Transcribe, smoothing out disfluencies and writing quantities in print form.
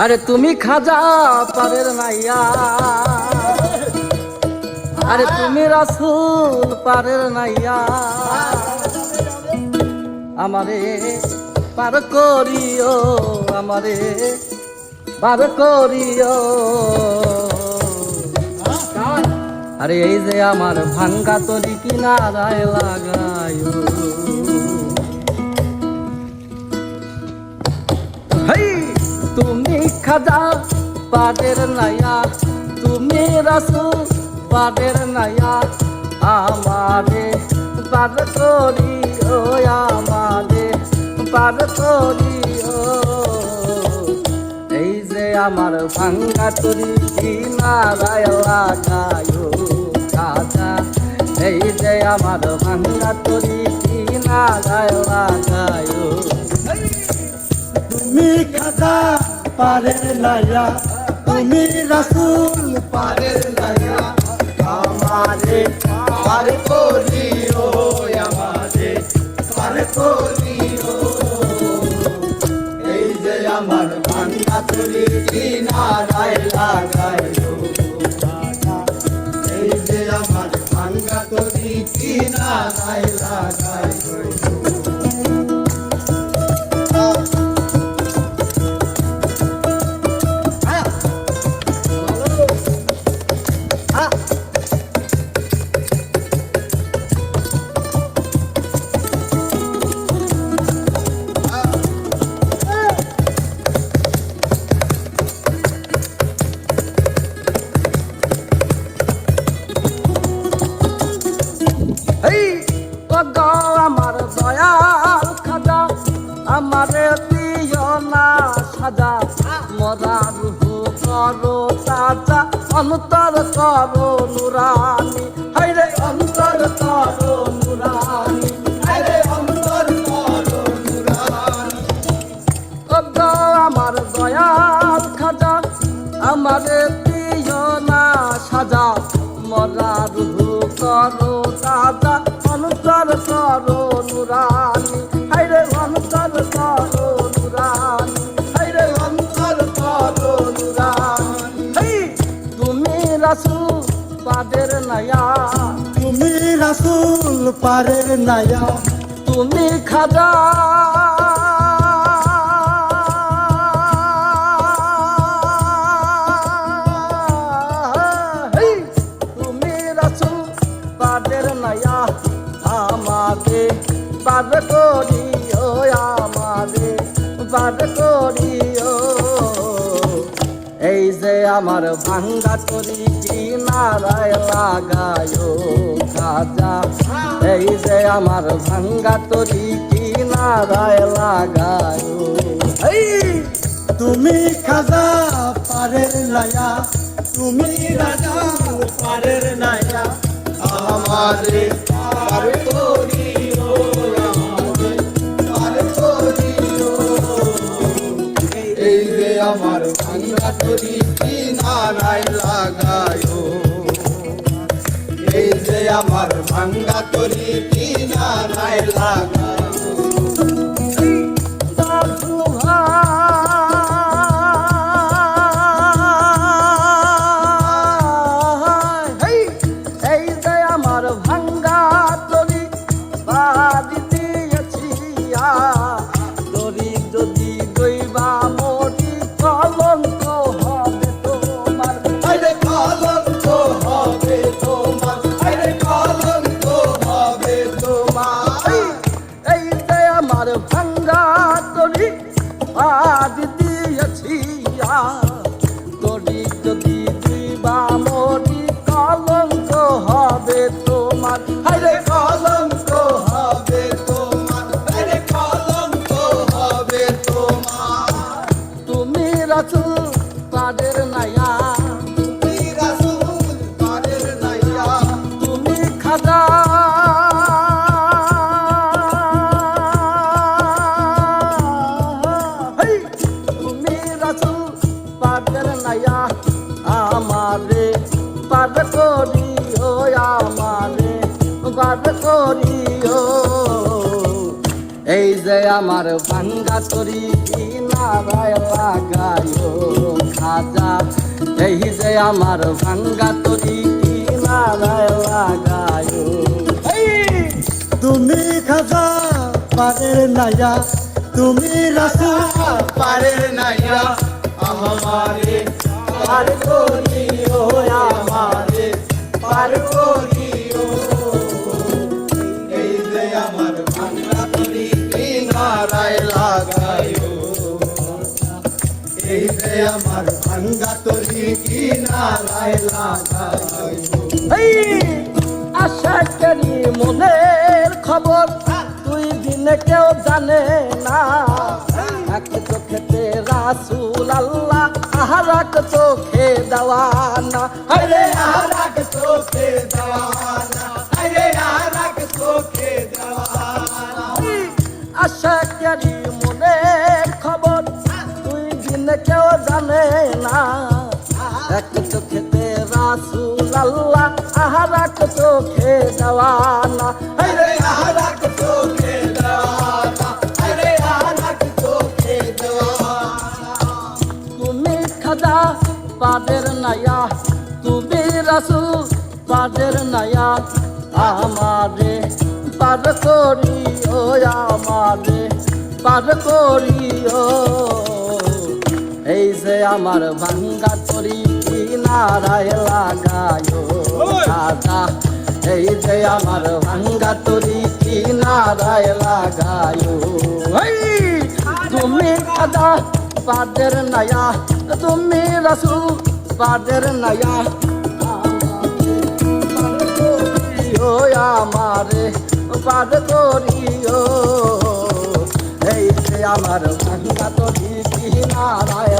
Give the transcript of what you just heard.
আরে তুমি খাজা পারের নাইয়া, আরে তুমি রাসূল পারের নাইয়া, আমারে পার করিও, আমারে পার করিও। আরে এই যে আমার ভাঙ্গা তরি কিনারায় লাগাইও, তুমি খাজা পারের নাইয়া, তুমি রাসূল পারের নাইয়া, আমারে পার করিও, আমারে পার করিও। এই যে আমার ভাঙ্গা তরি কিনারায় লাগাইও খাজা, এই যে আমার ভাঙ্গা তরি কিনারায় লাগাইও। তুমি খাজা পারের নাইয়া, তুমি রাসূল পারের নাইয়া, আমারে পার করিও, আমারে পার করিও। এই যে আমার ভাঙ্গা তরি কিনারায় লাগাইও খাজা, এই যে আমার ভাঙ্গা তরি কিনারায় লাগাইও। আমার দয়াল খাজা, আমারে দিও না সাজা, মরা রুহু করো তাজা, অন্তর করো নুরানি, হায়রে অন্তর করো নুরানি, হায়রে অন্তর করো নুরানি। আমার দয়াল খাজা, আমারে দিও না সাজা, মরা রুহু করো তাজা, অন্তর করো নুরানি, হায়রে অন্তর করো নুরানি, হায়রে অন্তর করো নুরানি। তুমি রাসূল পারের নাইয়া, তুমি রাসূল পারের নাইয়া, তুমি খাজা পারের নাইয়া, আমারে পার করিও, আমারে পার করিও। এই যে আমার ভাঙ্গা তরি কিনারায় লাগাইও খাজা, এই যে আমার ভাঙ্গা তরি কিনারায় লাগাইও। তুমি খাজা পারের নাইয়া, তুমি রাসূল পারের নাইয়া, আমারে পার করিও, আমারে পার করিও। এই যে আমার ভাঙ্গা তরি কিনারায় লাগাইও, এই যে আমার ভাঙ্গা তরি কিনারায় লাগাইও। ভাঙ্গা তরি আজ দিয়েছি, তরি যদি দিবা মরি কলঙ্ক হবে তোমার, হায়রে কলঙ্ক হবে তোমার, হায়রে কলঙ্ক হবে তোমার। তুমি রাসূল পারের নাইয়া, তুমি রাসূল পারের নাইয়া, তুমি খাজা আমারে পার করিও, আমারে পার করিও। এই যে আমার ভাঙ্গা তরি কিনারায় লাগাইও রাজা এই যে আমার ভাঙ্গা তরি কিনারায় লাগায় তুমি খাজা পারের নাইয়া তুমি রাসূল পারের নাইয়া আমারে পার করিও আমারে পার করিও এই যে আমার ভাঙা তরি কিনারায় লাগায়ো এই যে আমার ভাঙা তরি কিনারায় লাগায়ো এই আশা করি মনের খবর দুই দিনে কেউ জানে না এক চোখেতে রাসূল আল্লাহ আর এক চোখে দেওয়ানা আরে আরাক চোখে দেওয়ানা আরে আরাক চোখে দেওয়ানা আশা করি মনের খবর দুই দিনে কেউ জানে না এক চোখেতে রাসূল আল্লাহ আর এক চোখে দেওয়ানা আরে আরাক চোখে দেওয়ানা আরে আরাক চোখে দেওয়ানা তুমি খাজা পাদের নায়া তুমি রাসূল পাদের নায়া আমারে পার করিও আমারে পার করিও এই যে আমার ভাঙ্গা তরি কিনারায় লাগায় রাজা এই যে আমার ভাঙ্গা তরি কিনারায় লাগায় তুমি খাজা পাদের নায়া তুমি রাসূল পাদের নায়া আমারে পার করিও এই যে আমার ভাঙ্গা তরি কিনারায়